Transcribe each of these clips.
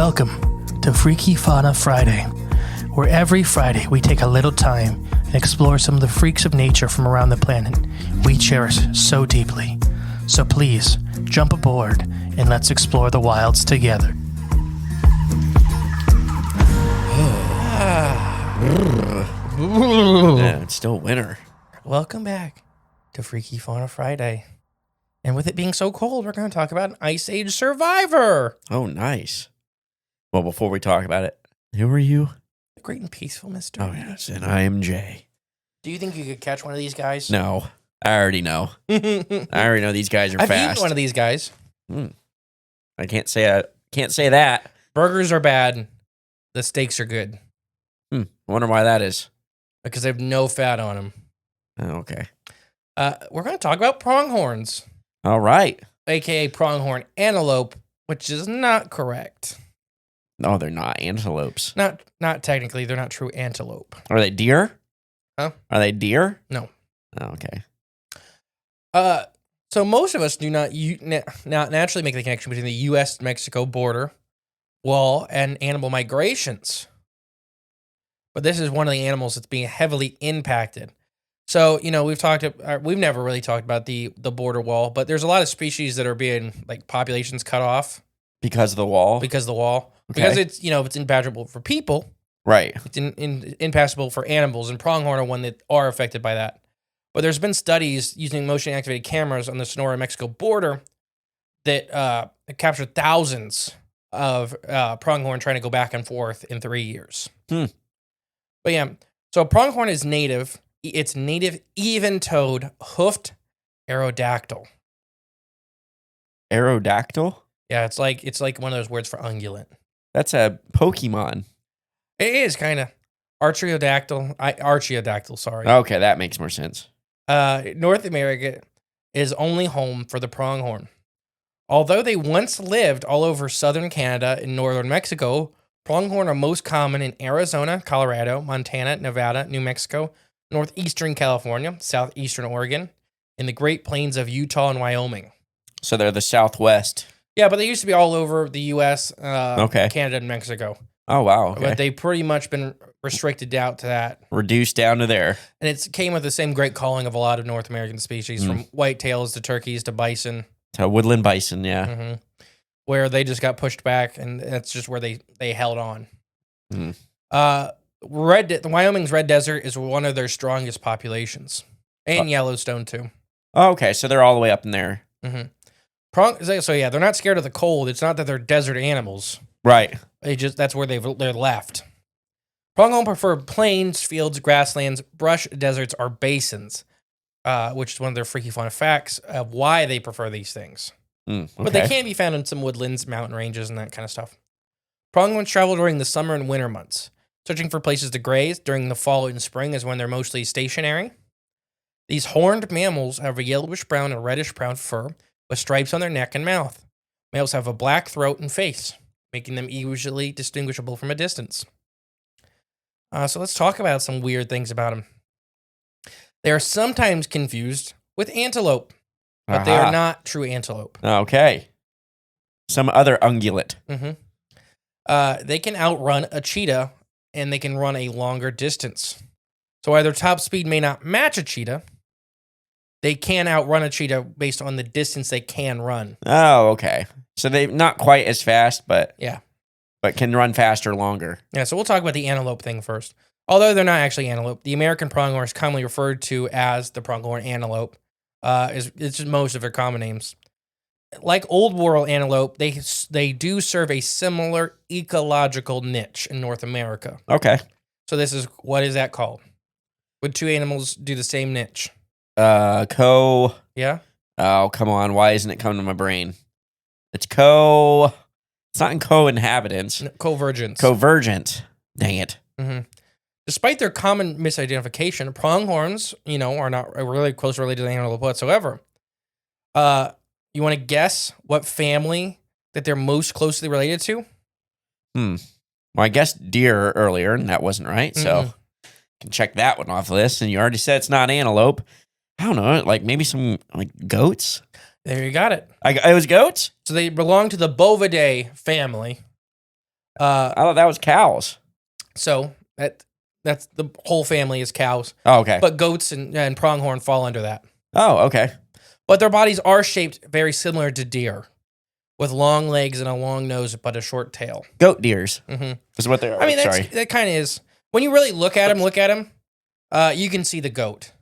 Welcome to Freaky Fauna Friday, where every Friday we take a little time and explore some of the freaks of nature from around the planet we cherish so deeply. So please, jump aboard and let's explore the wilds together. Yeah, it's still winter. Welcome back to Freaky Fauna Friday. And with it being so cold, we're going to talk about an Ice Age survivor. Oh, nice. Well, before we talk about it, who are you? Great and peaceful, Mr. Oh, yes, and I am Jay. Do you think you could catch one of these guys? No, I already know. I already know these guys are I've fast. eaten one of these guys. I can't say that. Burgers are bad. The steaks are good. I wonder why that is. Because they have no fat on them. Oh, okay. We're going to talk about pronghorns, All right. a.k.a. pronghorn antelope, which is not correct. No, they're not antelopes. Not technically. They're not true antelope. Are they deer? Huh? Are they deer? No. Oh, okay. So most of us do not naturally make the connection between the U.S.-Mexico border wall and animal migrations. But this is one of the animals that's being heavily impacted. So, we've never really talked about the border wall, but there's a lot of species that are being, populations cut off. Because of the wall? Because of the wall. Okay. Because it's, it's impassable for people. Right. It's impassable for animals, and pronghorn are one that are affected by that. But there's been studies using motion-activated cameras on the Sonora-Mexico border that captured thousands of pronghorn trying to go back and forth in 3 years. But yeah, so pronghorn is native. It's native even-toed, hoofed aerodactyl. Aerodactyl? Yeah, it's like one of those words for ungulate. That's a Pokemon. It is kind of archaeodactyl. Sorry. Okay, that makes more sense. North America is only home for the pronghorn. Although they once lived all over southern Canada and northern Mexico, pronghorn are most common in Arizona, Colorado, Montana, Nevada, New Mexico, northeastern California, southeastern Oregon, and the Great Plains of Utah and Wyoming. So they're the Southwest. Yeah, but they used to be all over the U.S., Okay. Canada, and Mexico. Oh, wow. Okay. But they've pretty much been restricted out to that. Reduced down to there. And it came with the same great calling of a lot of North American species, from whitetails to turkeys to bison. To woodland bison, yeah. Mm-hmm. Where they just got pushed back, and that's just where they held on. Wyoming's Red Desert is one of their strongest populations, and Yellowstone too. Oh, okay, so they're all the way up in there. So yeah, they're not scared of the cold. It's not that they're desert animals. Right. That's where they're left. Pronghorn prefer plains, fields, grasslands, brush, deserts, or basins, which is one of their freaky fun facts of why they prefer these things. Okay. But they can be found in some woodlands, mountain ranges, and that kind of stuff. Pronghorns travel during the summer and winter months, searching for places to graze. During the fall and spring is when they're mostly stationary. These horned mammals have a yellowish-brown and reddish-brown fur with stripes on their neck and mouth. Males have a black throat and face, making them easily distinguishable from a distance. So let's talk about some weird things about them. They are sometimes confused with antelope, but they are not true antelope. Okay. Some other ungulate. They can outrun a cheetah, and they can run a longer distance. So while their top speed may not match a cheetah, they can outrun a cheetah based on the distance they can run. Oh, okay. So they're not quite as fast, but yeah, but can run faster longer. Yeah, so we'll talk about the antelope thing first. Although they're not actually antelope, the American pronghorn is commonly referred to as the pronghorn antelope. It's just most of their common names. Like old world antelope, they do serve a similar ecological niche in North America. Okay. So what is that called? Would two animals do the same niche? Yeah? Oh, come on. Why isn't it coming to my brain? It's not in co-inhabitants. Convergence. Convergent. Dang it. Despite their common misidentification, pronghorns, are not really close related to the antelope whatsoever. You want to guess what family that they're most closely related to? Well, I guessed deer earlier, and that wasn't right. So I can check that one off the list. And you already said it's not antelope. I don't know, maybe some goats? There you got it. It was goats? So they belong to the Bovidae family. I thought that was cows. So that's the whole family is cows. Oh, okay. But goats and pronghorn fall under that. Oh, okay. But their bodies are shaped very similar to deer, with long legs and a long nose but a short tail. Goat deers. Mm-hmm. Is what they're. I mean, sorry. that kind of is. When you really look at them, you can see the goat.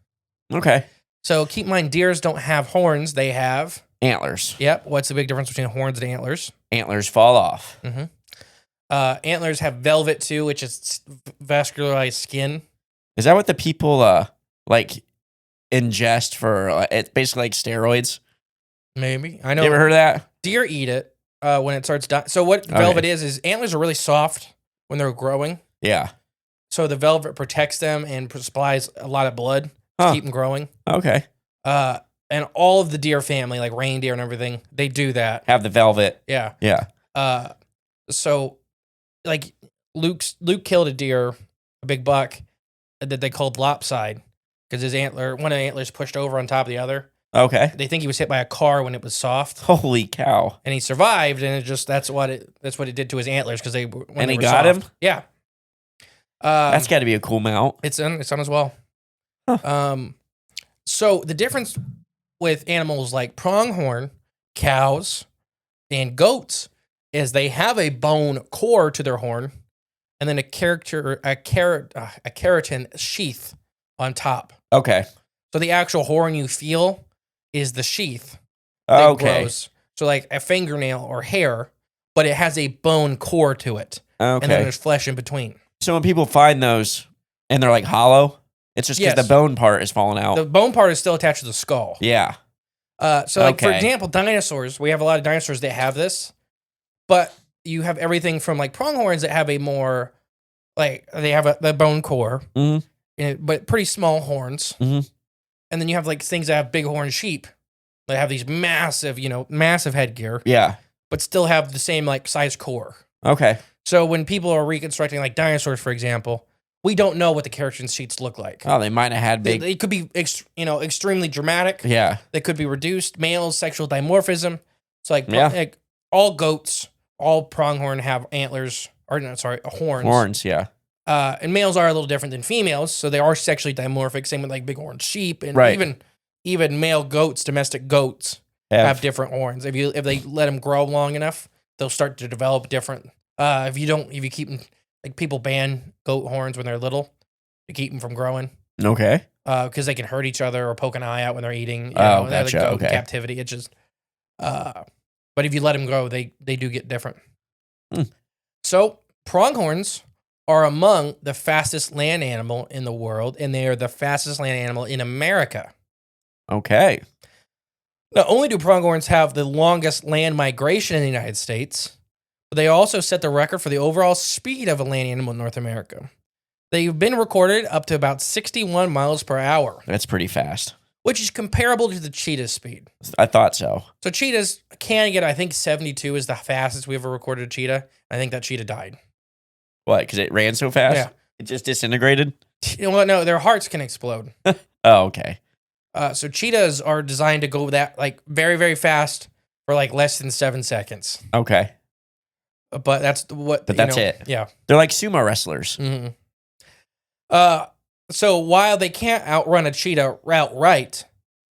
Okay. So keep in mind, deers don't have horns. They have Antlers. Yep. What's the big difference between horns and antlers? Antlers fall off. Mm-hmm. Antlers have velvet too, which is vascularized skin. Is that what the people like ingest for? It's basically like steroids. Maybe. I know. You ever heard of that? Deer eat it when it starts dying. So what velvet is antlers are really soft when they're growing. Yeah. So the velvet protects them and supplies a lot of blood to keep them growing. Okay. And all of the deer family, like reindeer and everything, they do that. Have the velvet. Yeah. Yeah. So, like Luke killed a deer, a big buck, that they called lopside because one of the antlers pushed over on top of the other. Okay. They think he was hit by a car when it was soft. Holy cow! And he survived, and that's what it did to his antlers because they got soft. him. Yeah. That's got to be a cool mount. It's on as well. Huh. So the difference with animals like pronghorn, cows, and goats is they have a bone core to their horn, and then a keratin sheath on top. Okay. So the actual horn you feel is the sheath that grows. So like a fingernail or hair, but it has a bone core to it. Okay. And then there's flesh in between. So when people find those and they're like hollow, it's just because the bone part is falling out. The bone part is still attached to the skull. Yeah. For example, dinosaurs, we have a lot of dinosaurs that have this, but you have everything from like pronghorns that have a more, like they have the bone core, but pretty small horns. Mm-hmm. And then you have like things that have big horn sheep that have these massive headgear. Yeah. But still have the same like size core. Okay. So when people are reconstructing like dinosaurs, for example, we don't know what the keratin sheets look like. Oh, they might have had big. They could be extremely dramatic. Yeah. They could be reduced. Males, sexual dimorphism. It's like all goats, all pronghorn have antlers, horns. Horns, yeah. And males are a little different than females, so they are sexually dimorphic. Same with like bighorn sheep, and even male goats, domestic goats, have different horns. If they let them grow long enough, they'll start to develop different. If you keep them, like people ban goat horns when they're little to keep them from growing. Okay. Because they can hurt each other or poke an eye out when they're eating. Gotcha. They're like goat in captivity. It's just, but if you let them grow, they do get different. So pronghorns are among the fastest land animal in the world, and they are the fastest land animal in America. Okay. Not only do pronghorns have the longest land migration in the United States, but they also set the record for the overall speed of a land animal in North America. They've been recorded up to about 61 miles per hour. That's pretty fast. Which is comparable to the cheetah's speed. I thought so. So cheetahs can get, I think 72 is the fastest we ever recorded a cheetah. I think that cheetah died. What, because it ran so fast? Yeah. It just disintegrated? Well, no, their hearts can explode. Oh, okay. So cheetahs are designed to go that like very, very fast for like less than 7 seconds. Okay. But that's what. But that's it. Yeah. They're like sumo wrestlers. Mm-hmm. So while they can't outrun a cheetah outright,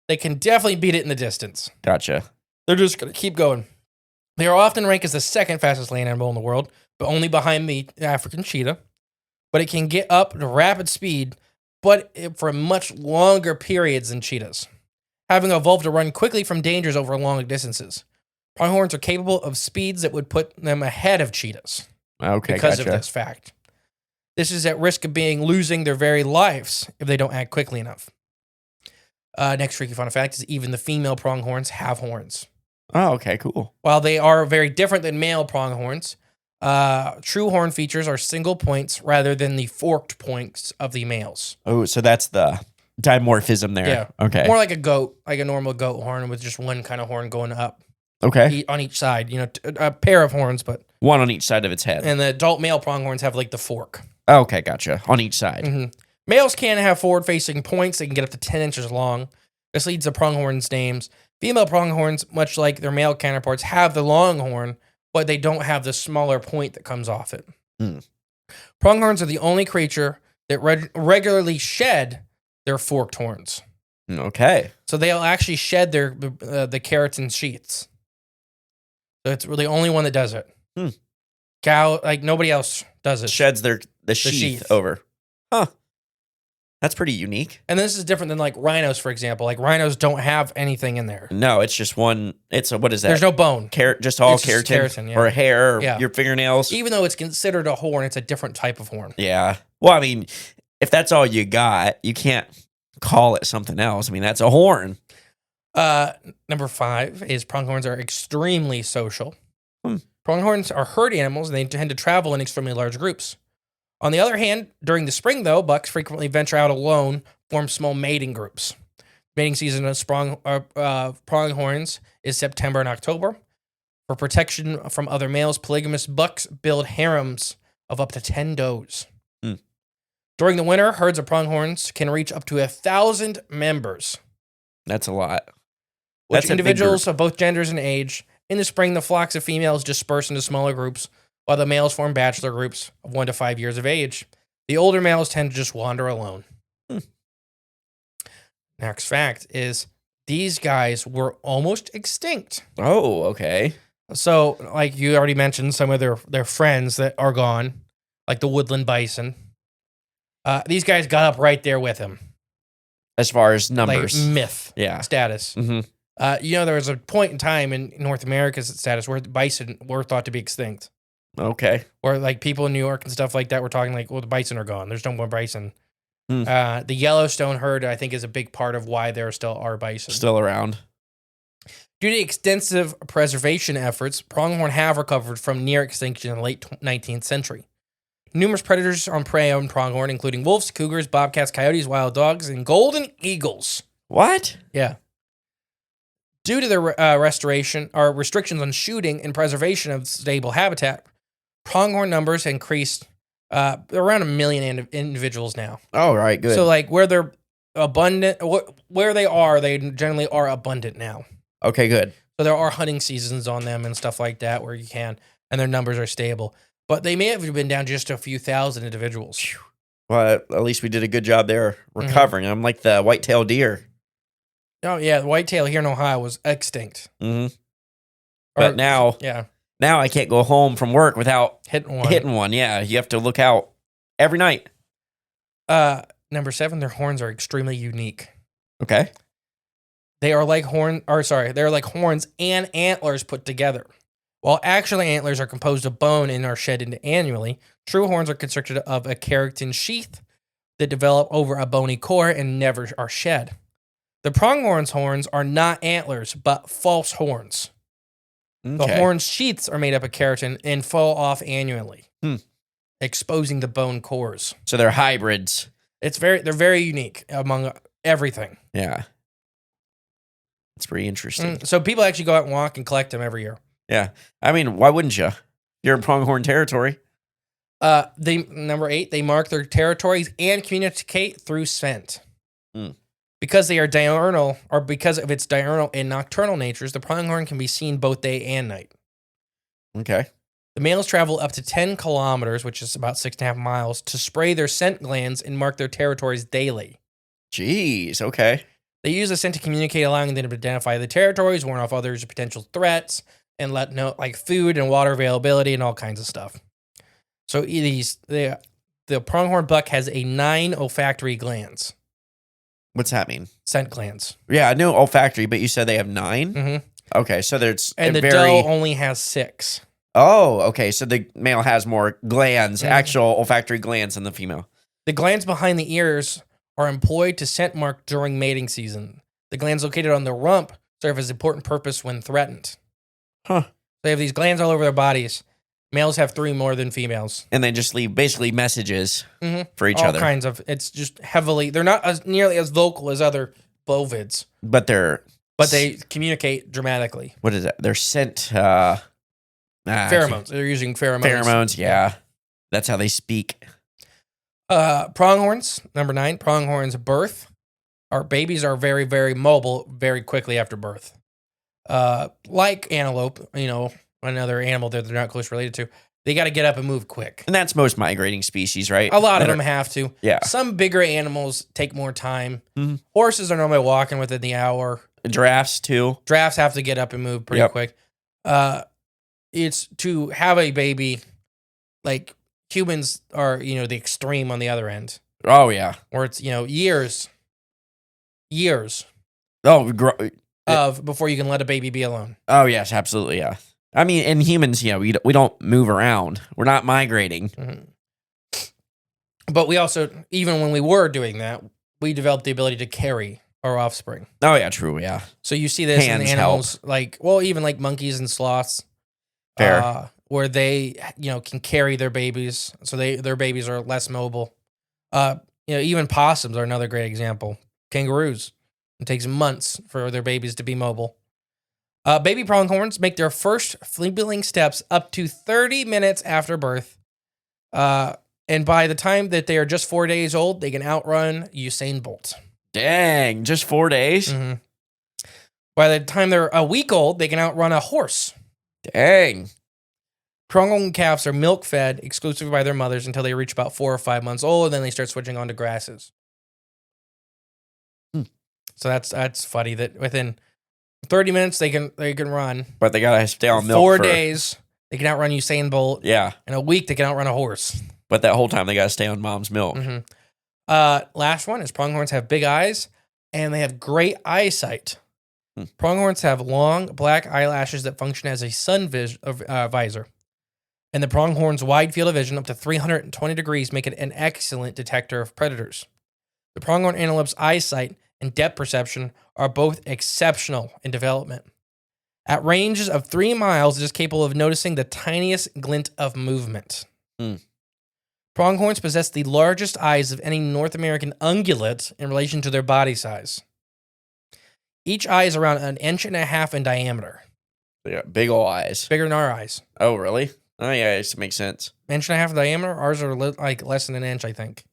they can definitely beat it in the distance. Gotcha. They're just going to keep going. They are often ranked as the second fastest land animal in the world, but only behind the African cheetah. But it can get up to rapid speed, but for much longer periods than cheetahs, having evolved to run quickly from dangers over long distances. Pronghorns are capable of speeds that would put them ahead of cheetahs. Okay, because of this fact. This is at risk of losing their very lives if they don't act quickly enough. Next freaky fun fact is even the female pronghorns have horns. Oh, okay, cool. While they are very different than male pronghorns, true horn features are single points rather than the forked points of the males. Oh, so that's the dimorphism there. Yeah. Okay. More like a goat, like a normal goat horn with just one kind of horn going up. Okay. On each side, a pair of horns, but one on each side of its head. And the adult male pronghorns have like the fork. Okay, gotcha. On each side. Mm-hmm. Males can have forward-facing points. They can get up to 10 inches long. This leads to pronghorns' names. Female pronghorns, much like their male counterparts, have the long horn, but they don't have the smaller point that comes off it. Hmm. Pronghorns are the only creature that regularly shed their forked horns. Okay. So they'll actually shed the keratin sheaths. So it's the only one that does it. Hmm. Cow, like nobody else does it. Sheds the sheath sheath. over. Huh. That's pretty unique. And this is different than like rhinos, for example. Like rhinos don't have anything in there. No, it's just one. What is that? There's no bone. Just all It's just keratin, keratin, yeah. or hair, or Yeah. your fingernails. Even though it's considered a horn, it's a different type of horn. Yeah. Well, I mean, if that's all you got, you can't call it something else. I mean, that's a horn. Number 5 is pronghorns are extremely social. Hmm. Pronghorns are herd animals, and they tend to travel in extremely large groups. On the other hand, during the spring, though, bucks frequently venture out alone, form small mating groups. Mating season of pronghorns is September and October. For protection from other males, polygamous bucks build harems of up to 10 does. Hmm. During the winter, herds of pronghorns can reach up to 1,000 members. That's a lot. Which That's a big individuals group. of both genders and age. In the spring, the flocks of females disperse into smaller groups, while the males form bachelor groups of 1 to 5 years of age. The older males tend to just wander alone. Hmm. Next fact is these guys were almost extinct. Oh, okay. So, like you already mentioned, some of their friends that are gone, like the woodland bison. These guys got up right there with him. As far as numbers. Like myth Yeah. status. Mm-hmm. There was a point in time in North America's status where the bison were thought to be extinct. Okay. Or like people in New York and stuff like that were talking like, well, the bison are gone. There's no more bison. Hmm. The Yellowstone herd, I think, is a big part of why there still are bison. Still around. Due to extensive preservation efforts, pronghorn have recovered from near extinction in the late 19th century. Numerous predators on prey on pronghorn, including wolves, cougars, bobcats, coyotes, wild dogs, and golden eagles. What? Yeah. Due to the restoration or restrictions on shooting and preservation of stable habitat, pronghorn numbers increased around 1 million individuals now. Oh, right. Good. So, like where they're abundant, where they generally are abundant now. Okay, good. So there are hunting seasons on them and stuff like that where you can, and their numbers are stable. But they may have been down just a few thousand individuals. Well, at least we did a good job there recovering. I'm like the white-tailed deer. Oh yeah, the whitetail here in Ohio was extinct. Mm-hmm. But now I can't go home from work without hitting one. Yeah, you have to look out every night. Number 7, their horns are extremely unique. Okay. They're like horns and antlers put together. While actually antlers are composed of bone and are shed into annually, true horns are constructed of a keratin sheath that develop over a bony core and never are shed. The pronghorn's horns are not antlers, but false horns. Okay. The horn sheaths are made up of keratin and fall off annually, exposing the bone cores. So they're hybrids. They're very unique among everything. Yeah. It's pretty interesting. So people actually go out and walk and collect them every year. Yeah. I mean, why wouldn't you? You're in pronghorn territory. Number 8, they mark their territories and communicate through scent. Because they are diurnal, or because of its diurnal and nocturnal natures, the pronghorn can be seen both day and night. Okay. The males travel up to 10 kilometers, which is about 6.5 miles, to spray their scent glands and mark their territories daily. Jeez, okay. They use the scent to communicate, allowing them to identify the territories, warn off others of potential threats, and let know like food and water availability and all kinds of stuff. So the pronghorn buck has 9 olfactory glands. What's that mean? Scent glands. Yeah, I know olfactory, but you said they have 9? Mm-hmm. Okay, so there's and the doe only has 6. Oh, okay, so the male has more glands, actual olfactory glands than the female. The glands behind the ears are employed to scent mark during mating season. The glands located on the rump serve as an important purpose when threatened. Huh. They have these glands all over their bodies. Males have 3 more than females. And they just leave basically messages for each all other. All kinds of. It's just heavily. They're not nearly as vocal as other bovids. But they communicate dramatically. What is that? They're scent. Pheromones. They're using pheromones. Pheromones, yeah. That's how they speak. Pronghorns, number 9. Pronghorns birth. Our babies are very, very mobile very quickly after birth. Like antelope, another animal that they're not close related to, they got to get up and move quick. And that's most migrating species, right? A lot of them have to. Yeah. Some bigger animals take more time. Mhm. Horses are normally walking within the hour. Giraffes, too. Giraffes have to get up and move pretty quick. It's to have a baby, like humans are, the extreme on the other end. Oh, yeah. Where it's, years Oh, of before you can let a baby be alone. oh, yes, absolutely, yeah. I mean, in humans, we don't move around. We're not migrating. Mm-hmm. But we also, even when we were doing that, we developed the ability to carry our offspring. Oh, yeah, true, yeah. So you see this in Hands animals even like monkeys and sloths. Fair. Where they, can carry their babies. So their babies are less mobile. Even possums are another great example. Kangaroos. It takes months for their babies to be mobile. Baby pronghorns make their first fledgling steps up to 30 minutes after birth. And by the time that they are just 4 days old, they can outrun Usain Bolt. Dang, just 4 days? Mm-hmm. By the time they're a week old, they can outrun a horse. Dang. Pronghorn calves are milk-fed exclusively by their mothers until they reach about 4 or 5 months old, and then they start switching on to grasses. So that's funny that within 30 minutes they can run. But they gotta stay on milk 4 for days they can outrun Usain Bolt. Yeah. In a week they can outrun a horse. But that whole time they gotta stay on mom's milk. Mm-hmm. Last one is pronghorns have big eyes and they have great eyesight. Pronghorns have long black eyelashes that function as a sun visor. And the pronghorn's wide field of vision, up to 320 degrees, make it an excellent detector of predators. The pronghorn antelope's eyesight and depth perception are both exceptional in development. At ranges of 3 miles, it is capable of noticing the tiniest glint of movement. Pronghorns possess the largest eyes of any North American ungulate in relation to their body size. Each eye is around 1.5 inches in diameter. They got big ol' eyes. Bigger than our eyes. Oh, really? Oh, yeah, it makes sense. 1.5 inches in diameter? Ours are like less than an inch, I think.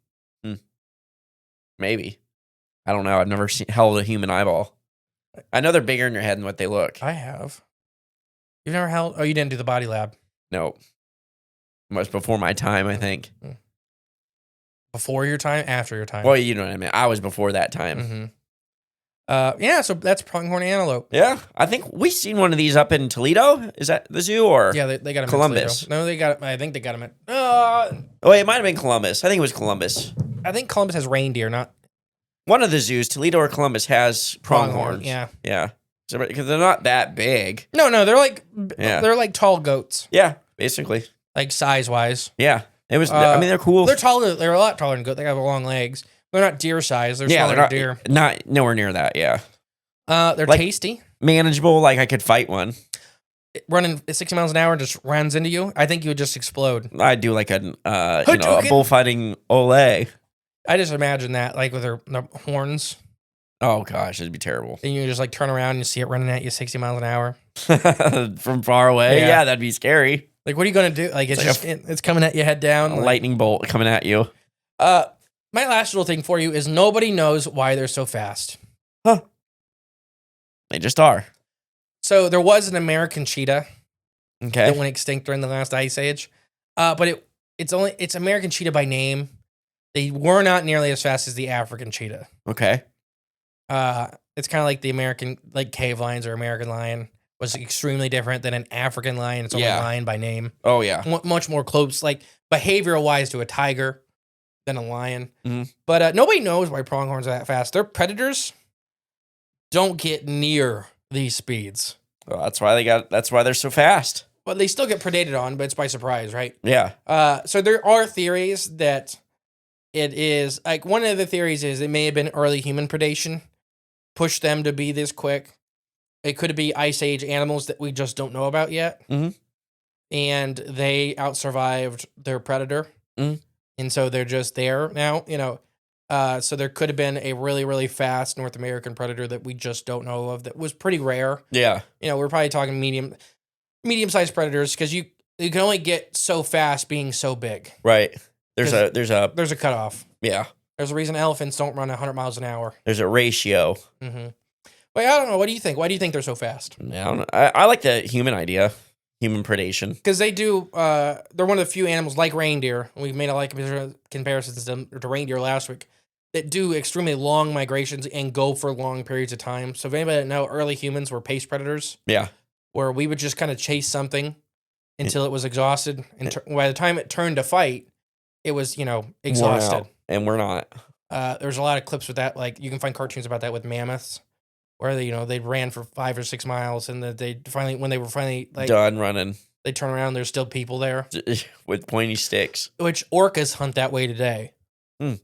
Maybe. I don't know. I've never held a human eyeball. I know they're bigger in your head than what they look. I have. You've never held? Oh, you didn't do the body lab. No. It was before my time, I think. Before your time? After your time? Well, you know what I mean. I was before that time. Mm-hmm. So that's pronghorn antelope. Yeah. I think we seen one of these up in Toledo. Is that the zoo or? Yeah, they got them Columbus. In Toledo. No, they got it. I think they got them at... Oh, it might have been Columbus. I think it was Columbus. I think Columbus has reindeer, not... One of the zoos, Toledo or Columbus, has pronghorns. Yeah. Yeah. Because they're not that big. No, they're like tall goats. Yeah, basically. Like size-wise. Yeah. It was. I mean, they're cool. They're taller. They're a lot taller than goat. They have long legs. They're not deer size. They're smaller than deer. Not nowhere near that. Yeah. They're tasty. Manageable. Like I could fight one. Running at 60 miles an hour just runs into you. I think you would just explode. I'd do like a bullfighting ole. I just imagine that, like with their horns. Oh gosh, it'd be terrible. And you just like turn around and you see it running at you 60 miles an hour from far away. Yeah, that'd be scary. Like, what are you gonna do? Like, it's coming at you head down. A lightning bolt coming at you. My last little thing for you is nobody knows why they're so fast. Huh? They just are. So there was an American cheetah. Okay. That went extinct during the last ice age. But it's American cheetah by name. They were not nearly as fast as the African cheetah. Okay. It's kind of like the American, like cave lions or American lion was extremely different than an African lion. It's only lion by name. Oh, yeah. Much more close, like behavioral wise to a tiger than a lion. Mm-hmm. But nobody knows why pronghorns are that fast. Their predators don't get near these speeds. Well, that's why they're so fast. But they still get predated on, but it's by surprise, right? Yeah. So there are theories that it is, like, one of the theories is it may have been early human predation, pushed them to be this quick. It could be ice age animals that we just don't know about yet. Mm-hmm. And they outsurvived their predator. Mm-hmm. And so they're just there now, so there could have been a really, really fast North American predator that we just don't know of that was pretty rare. Yeah. We're probably talking medium-sized predators because you can only get so fast being so big. Right. There's a cutoff. Yeah. There's a reason elephants don't run 100 miles an hour. There's a ratio. Mm-hmm. Wait, I don't know. What do you think? Why do you think they're so fast? I don't know. I like the human idea. human predation. Because they do, they're one of the few animals like reindeer. And we've made a like comparisons to reindeer last week that do extremely long migrations and go for long periods of time. So if anybody didn't know, early humans were pace predators. Yeah. Where we would just kind of chase something until it was exhausted. And by the time it turned to fight, it was, exhausted. Wow. And we're not. There's a lot of clips with that. Like you can find cartoons about that with mammoths. Where they ran for 5 or 6 miles, and they finally, when they were finally like done running, they turn around. There's still people there with pointy sticks. Which orcas hunt that way today. If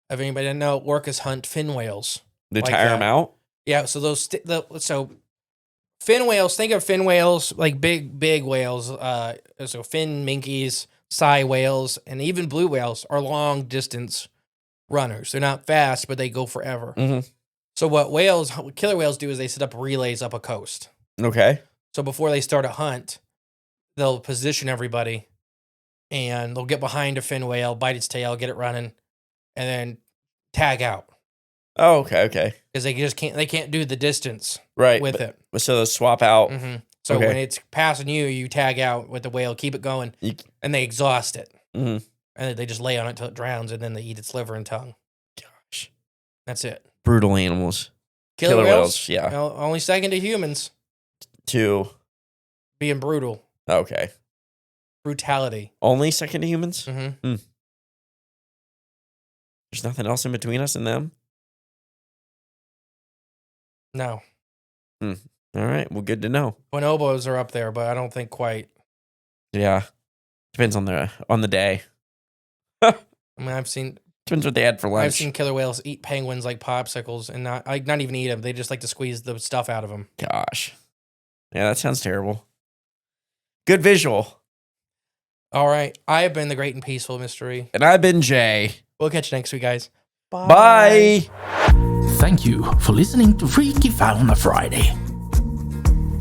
anybody didn't know, orcas hunt fin whales. They tire them out. Yeah. So so fin whales. Think of fin whales like big whales. So fin minkies, sei whales, and even blue whales are long distance runners. They're not fast, but they go forever. Mm-hmm. So what killer whales do is they set up relays up a coast. Okay. So before they start a hunt, they'll position everybody and they'll get behind a fin whale, bite its tail, get it running, and then tag out. Oh, okay. Because they can't do the distance with it. So they'll swap out. Mm-hmm. So when it's passing you, you tag out with the whale, keep it going, and they exhaust it. Mm-hmm. And they just lay on it till it drowns, and then they eat its liver and tongue. Gosh. That's it. Brutal animals. Killer whales, yeah. Only second to humans. To being brutal. Okay. Brutality. Only second to humans? Mm-hmm. There's nothing else in between us and them? No. All right. Well, good to know. Bonobos are up there, but I don't think quite. Yeah. Depends on the day. I mean, I've seen... Depends what they had for lunch. I've seen killer whales eat penguins like popsicles and not even eat them. They just like to squeeze the stuff out of them. Gosh. Yeah, that sounds terrible. Good visual. All right. I have been the Great and Peaceful Mystery. And I've been Jay. We'll catch you next week, guys. Bye. Thank you for listening to Freaky Fauna Friday.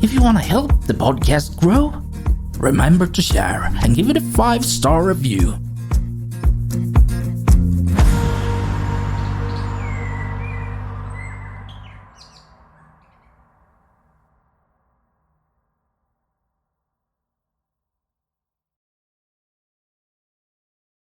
If you want to help the podcast grow, remember to share and give it a 5-star review.